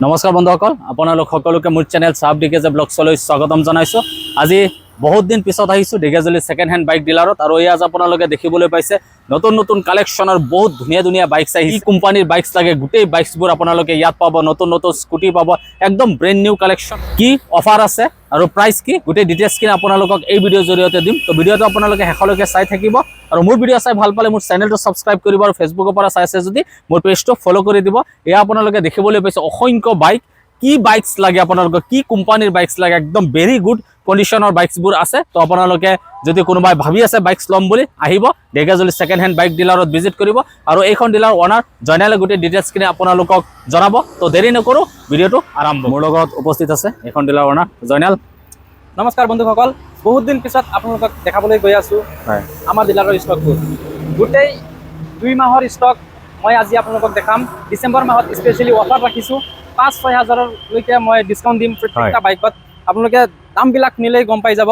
নমস্কাৰ বন্ধুসকল, আপোনালোক সকলোকে মোৰ চেনেল সাব ডিকেজে ব্লগছলৈ স্বাগতম জনাইছোঁ। আজি বহুত দিন পিছত আহিছোঁ ঢেকীয়াজুলি ছেকেণ্ড হেণ্ড বাইক ডিলাৰত। আৰু এই আজ আপোনালোকে দেখিবলৈ পাইছে নতুন নতুন কালেকশ্যনৰ বহুত ধুনীয়া ধুনীয়া বাইকছ আহিছে। কি কোম্পানীৰ বাইকছ লাগে গোটেই বাইকছবোৰ আপোনালোকে ইয়াত পাব। নতুন নতুন স্কুটি পাব, একদম ব্ৰেণ্ড নিউ কালেকশ্যন। কি অফাৰ আছে আৰু প্ৰাইচ কি, গোটেই ডিটেইলছখিনি আপোনালোকক এই ভিডিঅ'ৰ জৰিয়তে দিম। তো ভিডিঅ'টো আপোনালোকে শেষলৈকে চাই থাকিব। আৰু মোৰ ভিডিঅ' চাই ভাল পালে মোৰ চেনেলটো ছাবস্ক্ৰাইব কৰিব আৰু ফেচবুকৰ পৰা চাইছে যদি মোৰ পেজটো ফ'ল' কৰি দিব। এয়া আপোনালোকে দেখিবলৈ পাইছে অসংখ্য বাইক। কি বাইকছ লাগে আপোনালোকক, কি কোম্পানীৰ বাইকছ লাগে, একদম ভেৰি গুড কণ্ডিশ্যনৰ বাইকছবোৰ আছে। তো আপোনালোকে যদি কোনোবাই ভাবি আছে বাইকছ ল'ম বুলি, আহিব ঢেকীয়াজুলি ছেকেণ্ড হেণ্ড বাইক ডিলাৰত ভিজিট কৰিব। আৰু এইখন ডিলাৰ অনাৰ জয়নালে গোটেই ডিটেইলছখিনি আপোনালোকক জনাব। তো দেৰি নকৰোঁ, ভিডিঅ'টো আৰম্ভ। মোৰ লগত উপস্থিত আছে এইখন ডিলাৰ অনাৰ জয়নাল। নমস্কাৰ বন্ধুসকল, বহুত দিন পিছত আপোনালোকক দেখাবলৈ গৈ আছোঁ আমাৰ ডিলাৰৰ ষ্টকবোৰ। গোটেই 2 মাহৰ ষ্টক মই আজি আপোনালোকক দেখাম। ডিচেম্বৰ মাহত স্পেচিয়েলি অফাৰ ৰাখিছোঁ। 5-6 হাজাৰলৈকে মই ডিছকাউণ্ট দিম প্ৰত্যেকটা বাইকত। আপোনালোকে দামবিলাক শুনিলেই গম পাই যাব।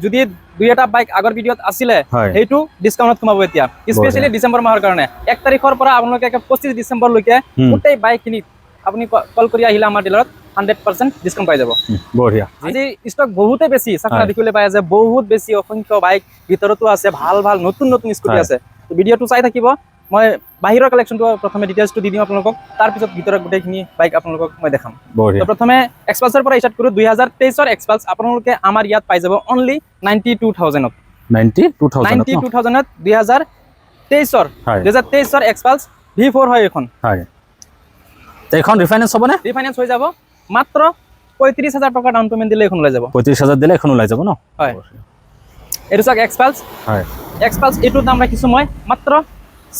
যদি 2-এটা বাইক আগৰ ভিডিঅ'ত আছিলে সেইটো ডিছকাউণ্টত সোমাব এতিয়া, স্পেচিয়েলি ডিচেম্বৰ মাহৰ কাৰণে। 1 তাৰিখৰ পৰা আপোনালোকে 25 ডিচেম্বৰলৈকে গোটেই বাইকখিনিত আপুনি কল কৰি আহিলে আমাৰ ডিলাৰত 100% ডিছকাউণ্ট পাই যাব। বঢ়িয়া। আজি ষ্টক বহুতে বেছি চাকৰা দেখিবলৈ পাই আছে, বহুত বেছি অসংখ্য বাইক ভিতৰতো আছে, ভাল ভাল নতুন নতুন স্কুটি আছে। ভিডিঅ'টো চাই থাকিব। মই বাহিৰৰ কালেকশ্যনটো প্ৰথমে ডিটেইলছটো দি দিম আপোনালোকক, তাৰপিছত ভিতৰত গোটেইখিনি বাইক আপোনালোকক মই দেখাম। তো প্ৰথমে এক্সপালছৰ পৰা ষ্টাৰ্ট কৰোঁ। 2023ৰ এক্সপালছ আপোনালোকে আমাৰ ইয়াত পাই যাব অনলি 92,000ত। 92,000ত 2023ৰ এক্সপালছ V4 হয় এইখন। এইখন ৰিফাইনেন্স হ'বনে? ৰিফাইনেন্স হৈ যাব। মাত্ৰ 35,000 টকা ডাউন পেমেণ্ট দিলে এইখন ওলাই যাব। 35,000 দিলে এখন ওলাই যাব ন? হয়। এইটো চাওক এক্সপালছ। হয়, এক্সপালছ এইটোৰ দাম ৰাখিছোঁ মই মাত্ৰ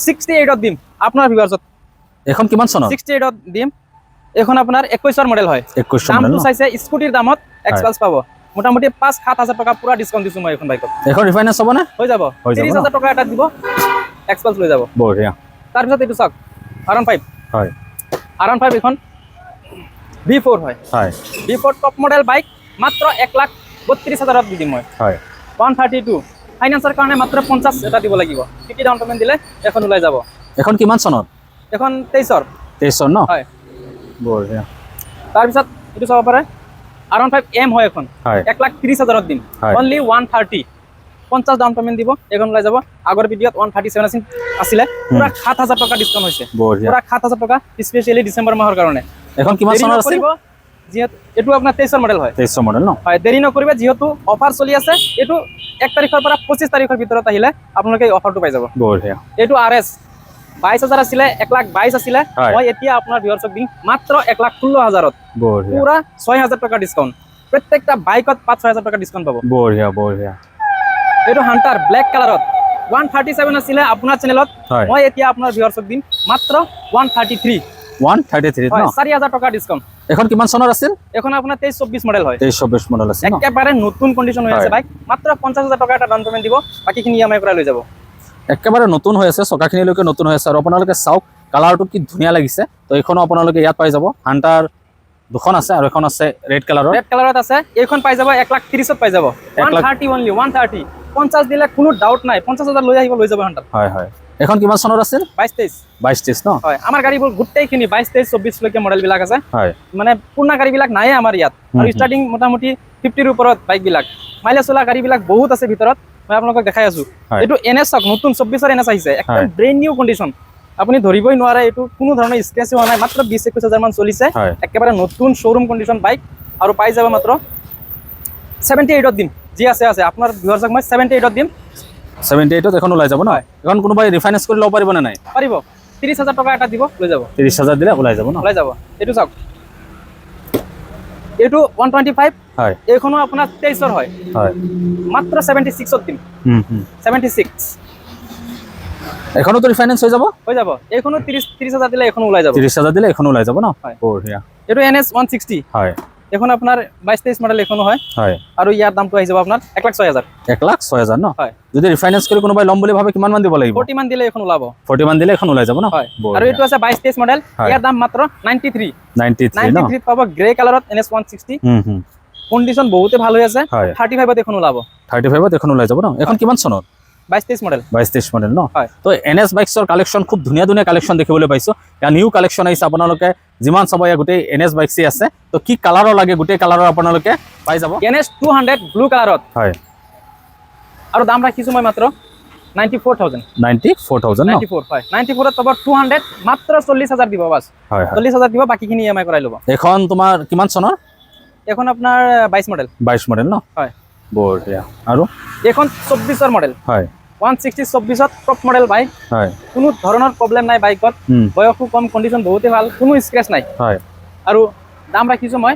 68ত দিম আপোনাৰ ভিউৱাৰ্ছত। এখন কিমান চনৰ? 68ত দিম। এইখন আপোনাৰ 21ৰ মডেল হয়। 21ৰ দামটো চাইছে স্কুটিৰ দামত এক্সপালছ পাব মোটামুটি 5-7 হাজাৰ টকা পুৰা ডিছকাউণ্ট দিছোঁ মই এইখন বাইকত। এখন ৰিফাইনেন্স হ'বনে? হৈ যাব। 30,000 টকা এটা দিব, এক্সপালছ লৈ যাব। বঢ়িয়া। তাৰপিছত এইটো চাওক R15। হয়, R15 এইখন V4 হয়। V4 টপ মডেল বাইক, মাত্ৰ 1,32,000ত দি দিম মই। 132 ফাইনেন্সৰ কাৰণে মাত্ৰ 50 এটা দিব লাগিব। 50 ডাউন পেমেণ্ট দিলে এখন ওলাই যাব। এখন কিমান চনত? এখন 23ৰ। 23ৰ ন? হয়। বঢ়িয়া। তাৰপিছত এইটো চাব পাৰে R15M হয় এখন। 1,30,000ত দিম অনলি 130। 50 ডাউন পেমেণ্ট দিব, এখন ওলাই যাব। আগৰ ভিডিঅ'ত 137 আছিলে, পুৰা 7,000 টকা ডিছকাউণ্ট হৈছে। পুৰা 7,000 টকা স্পেচিয়েলি ডিচেম্বৰ মাহৰ কাৰণে। এখন কিমান চনৰ আছে? যিহেতু এইটো আপোনাৰ 23ৰ মডেল হয়। 23ৰ মডেল ন? হয়। দেৰি নকৰিব, যিহেতু অফাৰ চলি আছে। এইটো 1 তাৰিখৰ পৰা 25 তাৰিখৰ ভিতৰত আহিলে আপোনালোকে এই অফাৰটো পাই যাব। বঢ়িয়া। এইটো RS 22,000 আছিলে, 1,22,000 আছিলে। মই এতিয়া আপোনাৰ ভিউৱাৰ্ছক দিম মাত্ৰ 1,16,000ত। বঢ়িয়া। পুৰা 6,000 টকা ডিছকাউণ্ট। প্ৰত্যেকটা বাইকত 5-6,000 টকা ডিছকাউণ্ট পাব। বঢ়িয়া বঢ়িয়া। এইটো হাণ্টাৰ ব্লেক কালাৰত 137 আছিলে আপোনাৰ চেনেলত। মই এতিয়া আপোনাৰ ভিউৱাৰ্ছক দিম মাত্ৰ 133। 133 ন? 4,000 টকা ডিছকাউণ্ট। এখন কিমান চনৰ আছিল? এখন আপোনাৰ 23-24 মডেল হয়। 23-24 মডেল আছে ন? একেবাৰে নতুন কণ্ডিশ্যন হৈ আছে বাইক। মাত্ৰ 50,000 টকা এটা ডাউন পেমেণ্ট দিব, বাকীখিনি EMI পৰা লৈ যাব। একেবাৰে নতুন হৈ আছে, চকাখিনিলৈকে নতুন হৈ আছে। আৰু আপোনালোকে চাওক কালাৰটো কি ধুনীয়া লাগিছে। তো এইখনো আপোনালোকে ইয়াত পাই যাব। হাণ্টাৰ দুখন আছে আৰু এখন আছে ৰেড কালাৰৰ। ৰেড কালাৰত আছে, এইখন পাই যাব 1,30,000ত পাই যাব। 130 অনলি 130। 50 দিলে কোনো ডাউট নাই, 50,000 লৈ আহিব, লৈ যাব হাণ্টাৰ। হয় হয়। এখন কিমান চনৰ আছিল? 22-23 ন? হয়। আমাৰ গাড়ীবোৰ গোটেইখিনি 22-23-24 লৈকে মডেলবিলাক আছে। হয়, মানে পুৰণা গাড়ীবিলাক নাইয়ে আমাৰ ইয়াত। আৰু ষ্টাৰ্টিং মোটামুটি 50ৰ ওপৰত বাইকবিলাক। মাইলেজ চলা গাড়ীবিলাক বহুত আছে ভিতৰত, মই আপোনালোকক দেখাই আছোঁ। এইটো NS চাওক, নতুন 24ৰ NS আহিছে, একদম ব্ৰেণ্ড নিউ কণ্ডিশ্যন। আপুনি ধৰিবই নোৱাৰে, এইটো কোনো ধৰণৰ স্ক্ৰেচো হোৱা নাই। মাত্ৰ 20-21 হাজাৰ মান চলিছে। একেবাৰে নতুন শ্ব'ৰুম কণ্ডিশ্যন বাইক। আৰু পাই যাব মাত্ৰ 78ত দিম। যি আছে আছে, আপোনাৰ ভিউৱাৰ্ছক মই 78ত দিম। 78ত এখন ওলাই যাব ন? এখন কোনোবাই ৰিফাইনেন্স কৰি ল'ব পাৰিবনে নাই? পাৰিব। 30,000 টকা এটা দিব, লৈ যাব। 30,000 দিলে ওলাই যাব ন? ওলাই যাব। এইটো চাওক, এইটো 125। হয়, এইখনো আপোনাৰ 23ৰ হয়। মাত্ৰ 76ত দিম। 76। এখনোতো ৰিফাইনেন্স হৈ যাব? হৈ যাব। এইখনো 30,000 দিলে এখন ওলাই যাব। 30,000 দিলে এখন ওলাই যাব ন? বঢ়িয়া। এইটো NS 160। হয়, এখন আপোনাৰ 22-23 মডেল এখনো হয়। আৰু ইয়াৰ দামটো আহি যাব আপোনাৰ 1,06,000। 1,06,000 ন? যদি ৰিফাইনেন্স কৰি কোনোবাই ল'ম বুলি ভাবে কিমান মান দিব লাগিব? 40 মান দিলে এখন ওলাব। 40 মান দিলে এখন ওলাই যাব ন? আৰু এইটো আছে 22-23 মডেল, ইয়াৰ দাম মাত্ৰ 93। 93 পাব গ্ৰে কালাৰত NS 160। কণ্ডিশ্যন বহুতে ভাল হৈ আছে। 35ত এখন ওলাব। 35ত এখন ওলাই যাব ন? এখন কিমান চনত? 22-23 মডেল 22-23 মডেল ন হয়। তো NS বাইকছৰ কালেকশ্যন খুব ধুনীয়া ধুনীয়া কালেকশ্যন দেখিবলৈ পাইছোঁ ইয়াৰ নিউ কালেকশ্যন আহিছে আপোনালোকে যিমান চাব ইয়াৰ গোটেই NS বাইকছেই আছে তো কি কালাৰৰ লাগে গোটেই কালাৰৰ আপোনালোকে পাই যাব NS 200 ব্লু কালাৰত হয় আৰু দাম ৰাখিছো মই মাত্ৰ 94,000 94,000 ন 94 হয় 94 ত তবৰ 200 মাত্ৰ 40,000 দিব বাস হয় হয় 40,000 দিব বাকিখিনি EMI কৰাই ল'ব এখন তোমাৰ কিমান চনৰ এখন আপোনাৰ 22 মডেল 22 মডেল ন হয় বঢ়িয়া আৰু এখন 24 মডেল হয় 160 24 টপ মডেল বাইক হয় কোনো ধৰণৰ প্ৰব্লেম নাই বাইকত বয়সো কম কণ্ডিশ্যন বহুতে ভাল কোনো স্ক্ৰেচ নাই হয় আৰু দাম ৰাখিছো মই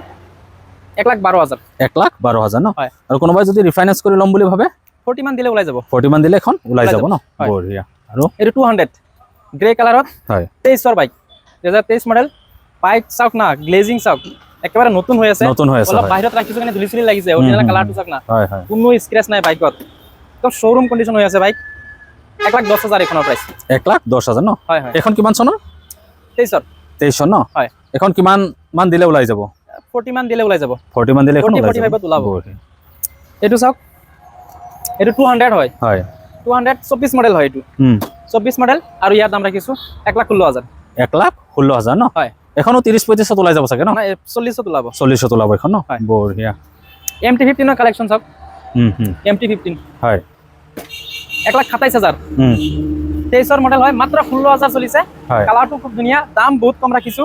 1,12,000 1,12,000 ন হয়। আৰু কোনোবাই যদি ৰিফাইনেন্স কৰি ল'ম বুলি ভাবে 40 মান দিলে ওলাই যাব 40 মান দিলে এখন ওলাই যাব ন হয়। বঢ়িয়া আৰু এইটো 200 গ্ৰে কালাৰত হয় 23 বাইক 2023 মডেল বাইক চাওক না গ্লেজিং চাওক একেবাৰে নতুন হৈ আছে নতুন হৈ আছে অলপ হয় বাহিৰত ৰাখিছো কাৰণে ধুলি চুলি লাগিছে অৰিজিনেল কালাৰটো চাওক না হয় হয় কোনো স্ক্ৰেচ নাই বাইকত একদম শ্বৰুম কণ্ডিশ্যন হৈ আছে বাইক 1,10,000 এখনৰ প্ৰাইচ 1,10,000 ন হয় হয় এখন কিমান চনৰ 23 23 চন ন হয় এখন কিমান মান দিলে ওলাই যাব 40 মান দিলে ওলাই যাব 40 মান দিলে এখন 40, ওলাই 45 যাব ত ওলাব। বঢ়িয়া। এইটো চাওক এইটো 200 হয় হয় 200 24 মডেল হয় এইটো 24 মডেল আৰু ইয়াৰ দাম ৰাখিছো 1,16,000 1,16,000 ন হয় এখনো 30-35 ওলাই যাব চাগে ন মানে 40 ত ওলাব 40 ওলাব এখন ন হয়। বঢ়িয়া MT-15 ৰ কালেকশ্যন চাওক হুম হুম MT-15 হয় 1,27,000 23 মডেল হয় মাত্ৰ 16,000 চলিছে হয় কালাৰটো খুব ধুনীয়া দাম বহুত কম ৰাখিছো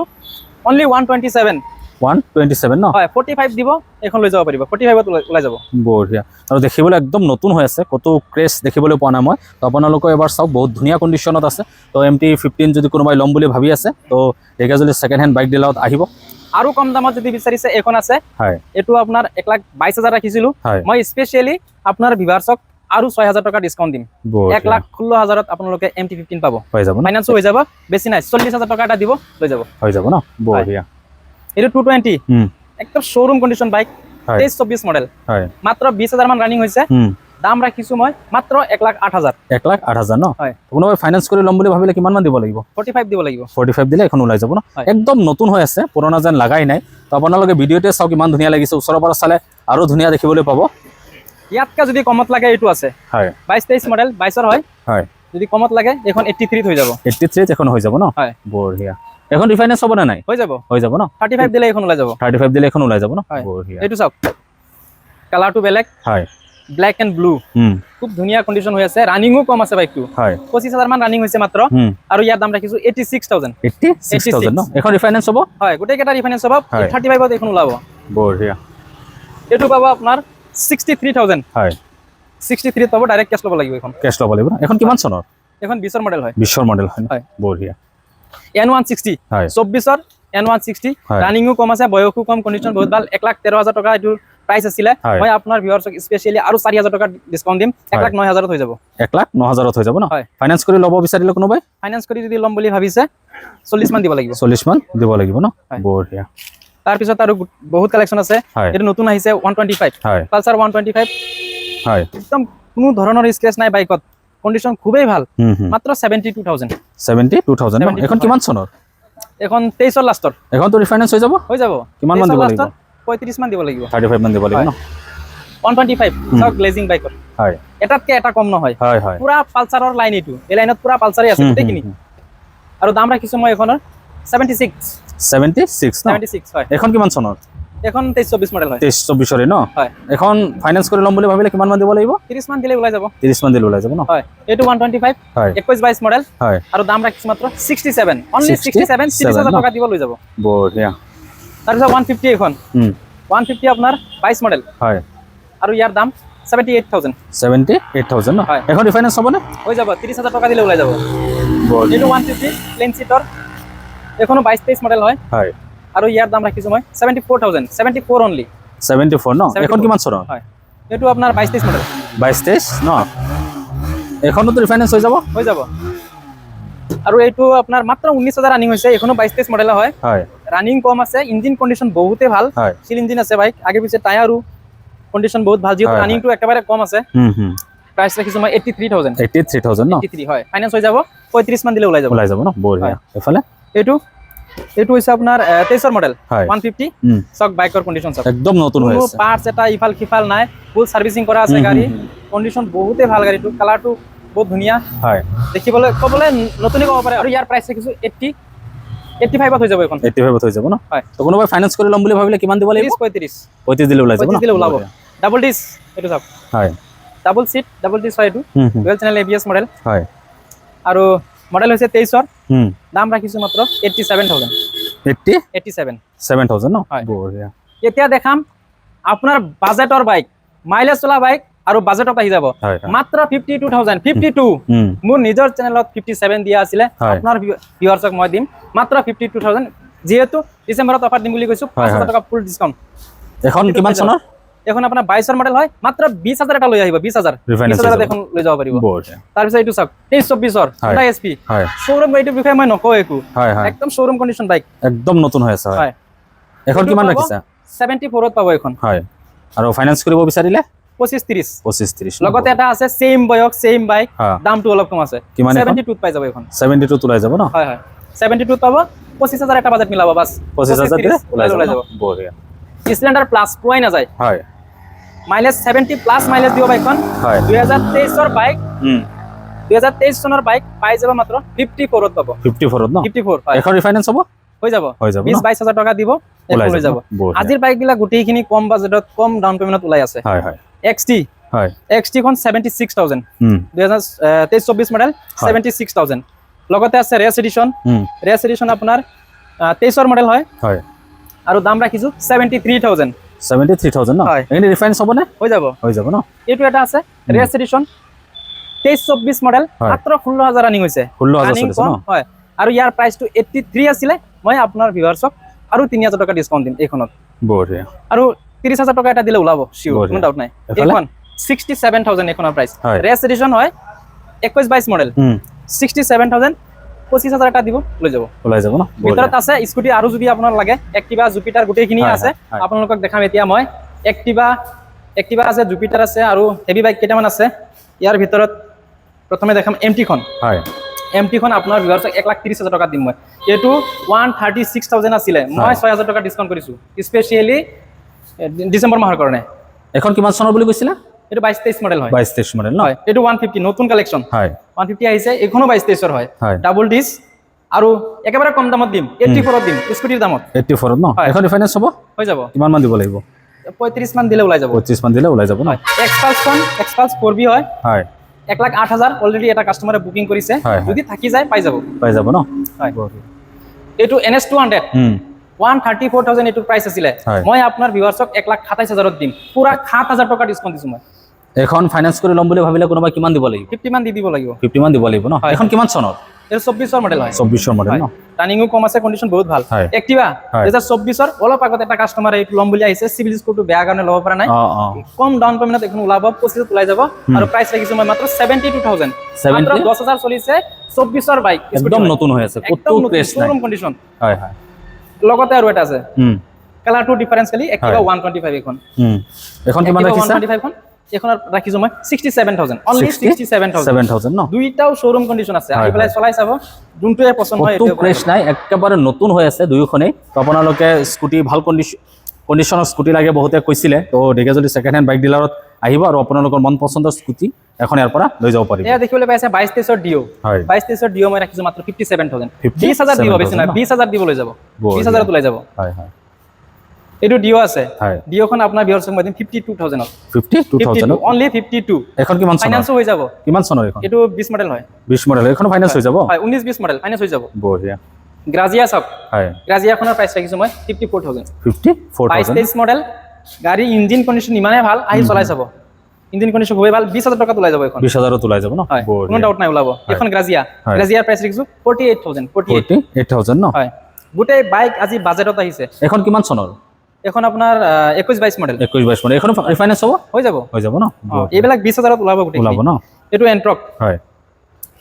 অনলি 127 127 ন হয় 45 দিব এখন লৈ যাব পাৰিব 45 ত ওলাই যাব বঢ়িয়া আৰু দেখিবলৈ একদম নতুন হৈ আছে কত ক্ৰেছ দেখিবলৈ পোৱা নাই মই তো আপোনালোকে এবাৰ চাওক বহুত ধুনীয়া কণ্ডিশ্যনত আছে তো MT-15 যদি কোনোবাই ল'ম বুলি ভাবি আছে তো ঢেকিয়াজুলি ছেকেণ্ড হেণ্ড বাইক ডিলাৰত আহিব আৰু কম দামত যদি বিচাৰিছে এখন আছে হয় এইটো আপোনাৰ 1,22,000 ৰাখিছিলো হয় মই স্পেচিয়েলি আপোনাৰ ভিভাৰ্সক আৰু 6,000 টকা ডিসকাউন্ট দিম বঢ়িয়া 1,16,000 ত আপোনালোকে MT-15 পাব হৈ যাব ন ফাইনান্সো হৈ যাব বেছি নাই 40,000 টকা এটা দিব লৈ যাব হৈ যাব ন বঢ়িয়া এইটো 220 একদম শ্বৰুম কণ্ডিশ্যন বাইক 23-24 মডেল হয় মাত্ৰ 20,000 মান ৰানিং হৈছে দাম ৰাখিছো মই মাত্ৰ 1,08,000 1,08,000 ন হয় কোনোবাই ফাইনেন্স কৰি ল'ম বুলি ভাবিলে কিমান মান দিব লাগিব 45 দিব লাগিব 45 দিলে এখন ওলাই যাব ন হয়। একদম নতুন হৈ আছে পুৰণা যেন লাগাই নাই তো আপোনালোকে ভিডিঅ'তে চাওক ইমান ধুনীয়া লাগিছে ওচৰৰ পৰা চালে আৰু ধুনীয়া দেখিবলৈ পাব ইয়াতকৈ যদি কমত লাগে এইটো আছে হয় 22-23 মডেল 22 হয় হয় যদি কমত লাগে এখন 83 হৈ যাব 83 এখন হৈ যাব ন হয় বঢ়িয়া এখন ৰিফাইনেন্স হ'ব নে নাই হৈ যাব হৈ যাব ন 35 দিলে এখন ওলাই যাব 35 দিলে এখন ওলাই যাব ন হয়। বঢ়িয়া এইটো চাওক কালাৰটো বেলেগ হয় ব্ল্যাক এণ্ড ব্লু খুব ধুনীয়া কণ্ডিশ্যন হৈ আছে ৰানিংও কম আছে বাইকটো হয় 25,000 মান ৰানিং হৈছে মাত্ৰ আৰু ইয়াৰ দাম ৰাখিছো 86,000 86,000 ন এখন ৰিফাইনেন্স হ'ব হয় গোটেই কেইটা ৰিফাইনেন্স হ'ব হয়। 35 ত এখন ওলাব বঢ়িয়া এইটো পাব আপোনাৰ 63,000 হয় 63 পাব ডাইৰেক্ট কেছ ল'ব লাগিব এখন কেছ ল'ব লাগিব ন এখন কিমান চনৰ এখন 20 মডেল হয় 20 মডেল হয় হয়। বঢ়িয়া N160 হয় 24 N160 হয়। ৰানিংও কম আছে বয়সো কম কণ্ডিশ্যন বহুত ভাল 1,13,000 টকা এইটো প্ৰাইচ আছিলে হয়। মই আপোনাৰ ভিউৱাৰ্সক স্পেচিয়েলি আৰু 4,000 টকা ডিসকাউন্ট দিম 1,09,000 হৈ যাব 1,09,000 হৈ যাব ন হয়। ফাইনেন্স কৰি ল'ব বিচাৰিলে কোনোবাই ফাইনান্স কৰি যদি ল'ম বুলি ভাবিছে 40 মান দিব লাগিব 40 মান দিব লাগিব ন হয়। বঢ়িয়া তাৰপিছত আৰু বহুত কালেকশ্যন আছে হয়। এইটো নতুন আহিছে 125 হয় পালচাৰ 125 হয় একদম কোনো ধৰণৰ স্ক্ৰেচ নাই বাইকত কণ্ডিশ্যন খুবেই ভাল হুম মাত্ৰ 72,000 72,000 ন 72,000 এখন কিমান চনৰ এখন 23 লাষ্টৰ এখনতো ৰিফাইনেন্স হৈ যাব হৈ যাব কিমান মান 23 দিব লাষ্টৰ লাগিব 35 মান দিব লাগিব 35 মান দিব লাগিব ন 125 চাওক গ্লেজিং বাইকত হয় এটাতকে এটা কম নহয় হয় হয় পুৰা পালচাৰৰ লাইন এইটো এই লাইনত পুৰা পালচাৰে আছে গোটেইখিনি আৰু দাম ৰাখিছো মই এখনৰ 76 76 ন 76 হয় এখন কিমান চনৰ এখন 23-24 মডেল হয় 23-24 ন হয় এখন ফাইনেন্স কৰি ল'ম বুলি ভাবিলে কিমান মান দিব লাগিব 30 মান দিলে ওলাই যাব 30 মান দিলে ওলাই যাব ন হয় এইটো 125 হয় 21-22 মডেল হয় আৰু দাম ৰাখিছো মাত্ৰ 67 অনলি 67, 30,000 টকা দিব লৈ যাব বঢ়িয়া তাৰপিছত 150 এখন 150 আপোনাৰ 22 মডেল হয় আৰু ইয়াৰ দাম 78,000 78,000 ন হয়। এখন ৰিফাইনেন্স হ'বনে হৈ যাব 30,000 টকা দিলে ওলাই যাব বঢ়িয়া এইটো 150 প্লেন চিটৰ এখনো 22-23 মডেল হয় হয় আৰু ইয়াৰ দাম ৰাখিছো মই 74,000 74 অনলি 74 ন এখন কিমান চনৰ হয় এইটো আপোনাৰ 22-23 মডেল 22-23 ন এখনতো ৰিফাইনেন্স হৈ যাব হৈ যাব আৰু এইটো আপোনাৰ মাত্ৰ 19,000 ৰানিং হৈছে এখনো 22-23 মডেল হয় হয় ৰানিং কম আছে ইঞ্জিন কণ্ডিশ্যন বহুতে ভাল হয় চিল ইঞ্জিন আছে বাইক আগে পিছে টায়াৰো কণ্ডিশ্যন বহুত ভাল যিহেতু হয়, ৰানিংটো একেবাৰে কম আছে প্ৰাইচ ৰাখিছো মই 83,000 83,000 ন 83 হয় ফাইনেন্স হৈ যাব 35 মান দিলে ওলাই যাব ওলাই যাব ন বঢ়িয়া এফালে এইটো হৈছে আপোনাৰ 23 মডেল হয় 150 চক বাইকৰ কণ্ডিশ্যন চক একদম নতুন হৈ কোনো আছে পাৰ্টস এটা ইফাল সিফাল নাই ফুল সার্ভিসিং করা আছে গাড়ি কন্ডিশন বহুতে ভাল গাড়িটো কালারটো বহুত ধুনীয়া হয় দেখিবলৈ ক'বলৈ নতুনে ক'ব পাৰে আৰু ইয়াৰ প্ৰাইচ ৰাখিছো 85ত হৈ যাব এখন 85 হৈ যাব ন হয় তো কোনোবাই ফাইনেন্স কৰি ল'ম বুলি ভাবিলে কিমান দিব লাগিব 35 35 দিলে ওলাই যাব 35 দিলে ওলাব ডাবল ডিছ এইটো চাওক হয় ডাবল ডিছ হয় এইটো ডুৱেল চেনেল ABS মডেল হয় আৰু মডেল হৈছে 23ৰ হুম দাম ৰাখিছো মাত্ৰ 87000 87 7000 ন হয়। বঢ়িয়া এতিয়া দেখাম আপোনাৰ বাজেটৰ বাইক মাইলেজ চলা বাইক আৰু বাজেটত আহি যাব হয়, হয়। মাত্ৰ 52000 52 হুম মোৰ নিজৰ চেনেলত 57 দিয়া আছিলে হয়। আপোনাৰ ভিউৱাৰ্সক মই দিম মাত্ৰ 52000 যেহেতু ডিসেম্বৰত অফাৰ দিম বুলি কৈছো হয়, 5000 হয়। টকা ফুল ডিসকাউন্ট এখন কিমান চনৰ এখন আপোনাৰ 22ৰ মডেল হয় মাত্ৰ 20000 এটা লৈ আহিব 20000 Refinance 20000 হৈ যাব। এখন লৈ যাব পাৰিব বঢ়িয়া তাৰ পিছত এইটো চাওক 23-24ৰ হয়। Honda SP হয় শোৰুম এইটোৰ বিষয়ে মই নকওঁ একো হয় হয় একদম শোৰুম কন্ডিশন বাইক একদম নতুন হৈ আছে হয় হয় এখন কিমান ৰাখিছা 74ত পাব এখন হয় আৰু ফাইনেন্স কৰিব বিচাৰিলে 25-30 25-30 লগতে এটা আছে সেম বয়স সেম বাইক হ্যাঁ। দামটো অলপ কম আছে কিমান এখন? 72 পাই যাব এখন 72 ওলাই যাব ন হয় হয় 72 পাব 25000 এটা বাজেট মিলাব বাস 25000 দিলে ওলাই যাব যাব বঢ়িয়া স্প্লেন্ডাৰ প্লাস পোৱাই নাযায় হয় মাইলেজ 70 প্লাস মাইলেজ দিব বাইকখন হয় 2023ৰ বাইক 2023 চনৰ বাইক পাই যাব মাত্ৰ 54ত পাব 54 ন 54 হয় এখন ৰিফাইনেন্স হ'ব হৈ যাব হৈ যাব ন? 20-22000 টকা দিব ওলাই এখন লৈ যাব। যাব বঢ়িয়া। আজিৰ বাইক বিলাক গোটেইখিনি কম বাজেটত কম ডাউন পেমেন্টত ওলাই আছে হয় হয় XT হয় XT খন 76000 হুম 2023-24 মডেল হয়। 76000 লগতে আছে ৰেস হুম এডিশন আপোনাৰ 23ৰ মডেল হয় হয় আৰু দাম ৰাখিছো 73000 73000 ন হয়। এনে ৰিফাইনেন্স হ'ব নে হৈ যাব হৈ যাব ন এইটো এটা আছে ৰেস এডিশন 23-24 মডেল হয়। মাত্ৰ 16000 ৰানিং হৈছে 16000 Running চলিছে কম, ন? হয় আৰু ইয়াৰ প্ৰাইসটো 83 আছিলে মই আপোনাৰ ভিউৱাৰ্সক আৰু 3000 টকা ডিসকাউন্ট দিম এইখনত বঢ়িয়া আৰু 30000 টকা এটা দিলে ওলাব শিওৰ বঢ়িয়া। কোনো ডাউট নাই এফালে? এইখন 67000 এখনৰ প্ৰাইস হয়। ৰেস এডিশন হয় 21-22 মডেল হুম 67000 25000 এটা দিব লৈ যাব ওলাই যাব ন ভিতৰত আছে স্কুটি আৰু যদি আপোনাৰ লাগে এক্টিভা জুপিটাৰ গোটেইখিনি হয়, আছে হয়, হয়। আপোনালোকক দেখাম এতিয়া মই এক্টিভা আছে জুপিটাৰ আছে আৰু হেভি বাইক কেইটামান আছে ইয়াৰ ভিতৰত প্ৰথমে দেখাম এমটি খন হয় এমটি খন আপোনাৰ ভিউৱাৰ্সক 1,30,000 টকা দিম মই এইটো 136,000 আছিলে মই হয়। 6,000 টকা ডিসকাউন্ট কৰিছো স্পেশালি ডিসেম্বৰ মাহৰ কাৰণে এখন কিমান চনৰ বুলি কৈছিলা এইটো 22-23 মডেল হয় 22-23 মডেল ন হয় এইটো 150 নতুন কালেকশন হয় 150 আহিছে এইখনো 22-23ৰ হয় হয়। ডাবল ডিস আৰু একেবাৰে কম দামত দিম 84ত দিম স্কুটিৰ দামত 84 ন হয়। এখন ৰিফাইনেন্স হ'ব হৈ যাব কিমান মান দিব লাগিব 35 মান দিলে ওলাই যাব 25 মান দিলে ওলাই যাব ন এক্সপালস 4B হয় হয় 1,08,000 অলৰেডি এটা কাস্টমাৰে বুকিং কৰিছে হয়, হয়। যদি থাকি যায় পাই যাব পাই যাব ন হয় বঢ়িয়া। এইটো NS200 হুম 134,000 এইটো প্ৰাইস আছিলে হয়। মই আপোনাৰ ভিউৱাৰ্সক 1,27,000 দিম পুৰা 7,000 টকা ডিসকাউন্ট দিছো মই এখন ফাইনেন্স কৰি ল'ম বুলি ভাবিলে কোনোবাই কিমান দিব লাগিব 50 মান দি দিব লাগিব 50 মান দিব লাগিব ন হয়। এখন কিমান চনৰ এইটো 24ৰ মডেল হয় 24ৰ মডেল ন ৰানিংও কম আছে কন্ডিশন বহুত ভাল হয়। এক্টিভা হয়। 2024ৰ অলপ আগত এটা কাস্টমাৰে এইটো ল'ম বুলি আহিছে সিভিল স্কোৰটো বেয়া কাৰণে ল'ব পৰা নাই অ অ কম ডাউন পেমেন্টত এখন ওলাব 25ত ওলাই যাব আৰু প্ৰাইস ৰাখিছো মই মাত্ৰ 72,000 70? মাত্ৰ 10,000 চলিছে 24ৰ বাইক একদম নতুন হৈ আছে কতো ক্ৰেছ নাই শোৰুম কন্ডিশন হয় হয় লগতে আৰু এটা আছে হুম কালাৰটো ডিফাৰেন্স খালি এক্টিভা হয়। 125 এখন হুম এখন কিমান Activa ৰাখিছা 125 খন এখনত ৰাখিছো মই 67,000 অনলি 67,000 7000 ন দুইটাও শোৰুম কন্ডিশন আছে হয়, আহি পেলাই হয়। চলাই চাব যোনটোৱে পছন্দ হয় কতো এইটোৱে ক্ৰেছ নাই একেবাৰে নতুন হৈ আছে দুয়োখনেই তো আপোনালোকে স্কুটি ভাল কণ্ডিশ্যনৰ স্কুটি লাগে বহুতে কৈছিলে তো ঢেকীয়াজুলি ছেকেণ্ড হেণ্ড বাইক ডিলাৰত আহিব আৰু আপোনালোকৰ মন পচন্দৰ স্কুটি এখন ইয়াৰ পৰা লৈ যাব পাৰিব এয়া দেখিবলৈ পাইছে 22-23ৰ ডিও হয় 22-23ৰ ডিও মই ৰাখিছো মাত্ৰ 57,000 57,000 20,000 দিব বেছি নাই 20,000 দিব লৈ যাব বঢ়িয়া। 20,000 ওলাই যাব হয় হয় এইটো ডিও আছে হয় ডিওখন আপোনাৰ ভিউৱাৰ্সক মই দিম 52,000 52,000 অনলি 52 এখন কিমান চনৰ ফাইনান্সও হৈ যাব কিমান চনৰ এখন এইটো 20 মডেল হয় 20 মডেল এখন ফাইনেন্স হৈ যাব হয় 19-20 মডেল ফাইনান্স হৈ যাব বঢ়িয়া গ্ৰাজিয়া চাওক হয় গ্ৰাজিয়াখনৰ প্ৰাইস ৰাখিছো মই 54,000 54,000 22-23 মডেল গাড়ী ইঞ্জিন কন্ডিশন ইমানেই ভাল আহি চলাই চাব ইঞ্জিন কন্ডিশন খুবেই ভাল 20,000 টকাত ওলাই যাব এখন 20,000 ওলাই যাব ন হয় কোনো বঢ়িয়া ডাউট নাই ওলাব এখন গ্ৰাজিয়া হয়। গ্ৰাজিয়াৰ প্ৰাইস ৰাখিছো 48,000 48,000 ন হয় গোটেই বাইক আজি বাজেটত আহিছে এখন কিমান চনৰ এখন আপোনাৰ 21-22 মডেল 21-22 মডেল এখন ৰিফাইনেন্স হ'ব হৈ যাব হৈ যাব ন এইবিলাক 20,000ত ওলাব গোটেই ওলাব ন এইটো এন্ট্ৰক হয়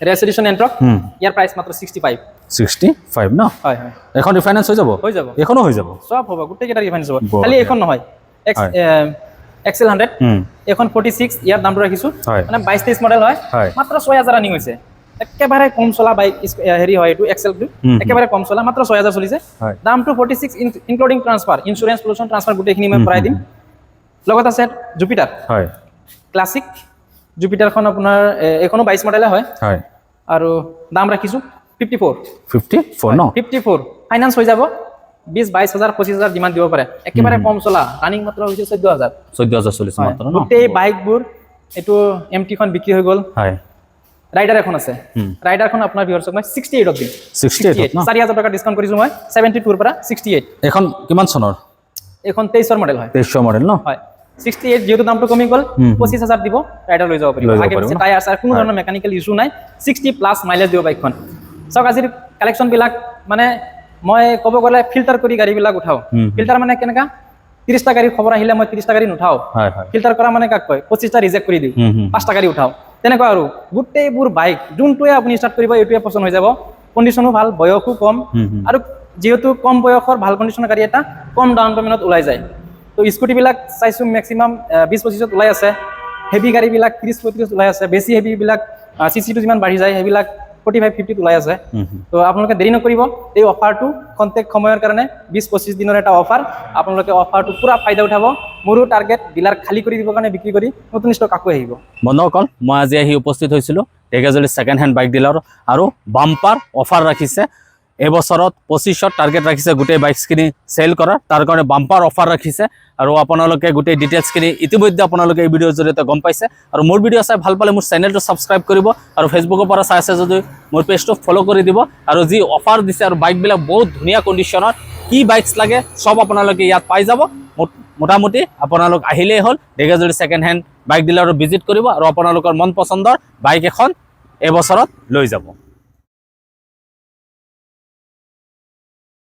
ৰেস এডিশন এন্ট্ৰক হুম ইয়াৰ প্ৰাইস মাত্ৰ 65 65 ন হয় হয় এখন ৰিফাইনেন্স হৈ যাব হৈ যাব এখনো হৈ যাব সব হ'ব গোটেই কেইটা ৰিফাইনেন্স হ'ব বঢ়িয়া। খালি এখন নহয় হয়। এক্সেল 100 হুম এখন 46 ইয়াৰ দামটো ৰাখিছো হয়। মানে 22-23 মডেল হয় হয়। মাত্ৰ 6,000 ৰানিং হৈছে একেবাৰে কম চলা বাইক হেৰি হয় এইটো এক্সেলটো হুম। একেবাৰে কম চলা মাত্ৰ 6,000 চলিছে হয়। দামটো 46 including transfer insurance pollution transfer গোটেইখিনি মই ভৰাই দিম লগত আছে জুপিটাৰ হয় ক্লাছিক জুপিটাৰখন আপোনাৰ এইখনো 22 মডেলে হয় হয় আৰু দাম ৰাখিছোঁ 54 54 ন 54 ফাইনান্স হৈ যাব 20-22,000 25,000 যিমান দিব পাৰে একেবাৰে কম চলা ৰানিং মাত্ৰ হৈছে 14,000 14,000 চলিছে মাত্ৰ ন গোটেই বাইকবোৰ এইটো MT-খন বিক্ৰী হৈ গ'ল হয় ৰাইডাৰ এখন আছে ৰাইডাৰখন আপোনাৰ ভিউৱাৰ্ছক মই 68 দিম 68 ন 4,000 টকা ডিছকাউণ্ট কৰিছোঁ মই 72 পৰা 68 এখন কিমান চনৰ এইখন 23ৰ মডেল হয় 23 মডেল ন হয় 68 যেহেতু দামটো কমি গ'ল 25,000 দিব ৰাইডাৰ লৈ যাব পাৰিব আগে পিছে টায়াৰ আছে কোনো ধৰণৰ মেকানিকেল ইছ্যু নাই 60 প্লাছ মাইলেজ দিব বাইকখন চাওক আজিৰ কালেকশ্যনবিলাক মানে মই ক'ব গ'লে ফিল্টাৰ কৰি গাড়ীবিলাক উঠাওঁ ফিল্টাৰ মানে কেনেকা 30টা গাড়ীৰ খবৰ আহিলে মই 30টা গাড়ী নুঠাওঁ হয় হয় ফিল্টাৰ কৰা মানে কাক কয় 25টা ৰিজেক্ট কৰি দিওঁ 5টা গাড়ী উঠাওঁ তেনেকুৱা আৰু গোটেইবোৰ বাইক যোনটোৱে আপুনি ষ্টাৰ্ট কৰিব এইটোৱে পছন্দ হৈ যাব কণ্ডিশ্যনো ভাল বয়সো কম আৰু যেহেতু কম বয়সৰ ভাল কণ্ডিশ্যনৰ গাড়ী এটা কম ডাউন পেমেণ্টত ওলাই যায় তো স্কুটিবিলাক চাইছোঁ মেক্সিমাম 20-25ত ওলাই আছে হেভি গাড়ীবিলাক 30-35 ওলাই আছে বেছি হেভিবিলাক CC-টো যিমান বাঢ়ি যায় সেইবিলাক 45-50 ওলাই আছে তো আপোনালোকে দেৰি নকৰিব এই অফাৰটো কণ্টেক্ট সময়ৰ কাৰণে 20-25 দিনৰ এটা অফাৰ আপোনালোকে অফাৰটো পুৰা ফাইদা উঠাব মোৰো টাৰ্গেট ডিলাৰ খালী কৰি দিবৰ কাৰণে বিক্ৰী কৰি নতুন ষ্টক আকৌ আহিব বন্ধুসকল মই আজি আহি উপস্থিত হৈছিলোঁ Dhekiajuli second hand bike dealer আৰু বাম্পাৰ অফাৰ ৰাখিছে এবছৰত 25ত টাৰ্গেট ৰাখিছে গোটেই বাইকছখিনি চেল কৰাৰ তাৰ কাৰণে বাম্পাৰ অফাৰ ৰাখিছে আৰু আপোনালোকে গোটেই ডিটেইলছখিনি ইতিমধ্যে আপোনালোকে এই ভিডিঅ'ৰ জৰিয়তে গম পাইছে আৰু মোৰ ভিডিঅ' চাই ভাল পালে মোৰ চেনেলটো ছাবস্ক্ৰাইব কৰিব আৰু ফেচবুকৰ পৰা চাই আছে যদি মোৰ পেজটো ফ'ল' কৰি দিব আৰু যি অফাৰ দিছে আৰু বাইকবিলাক বহুত ধুনীয়া কণ্ডিশ্যনৰ কি বাইকছ লাগে চব আপোনালোকে ইয়াত পাই যাব মোটামুটি আপোনালোক আহিলেই হ'ল ঢেকীয়াজুলি ছেকেণ্ড হেণ্ড বাইক ডিলাৰত ভিজিট কৰিব আৰু আপোনালোকৰ মন পচন্দৰ বাইক এখন এবছৰত লৈ যাব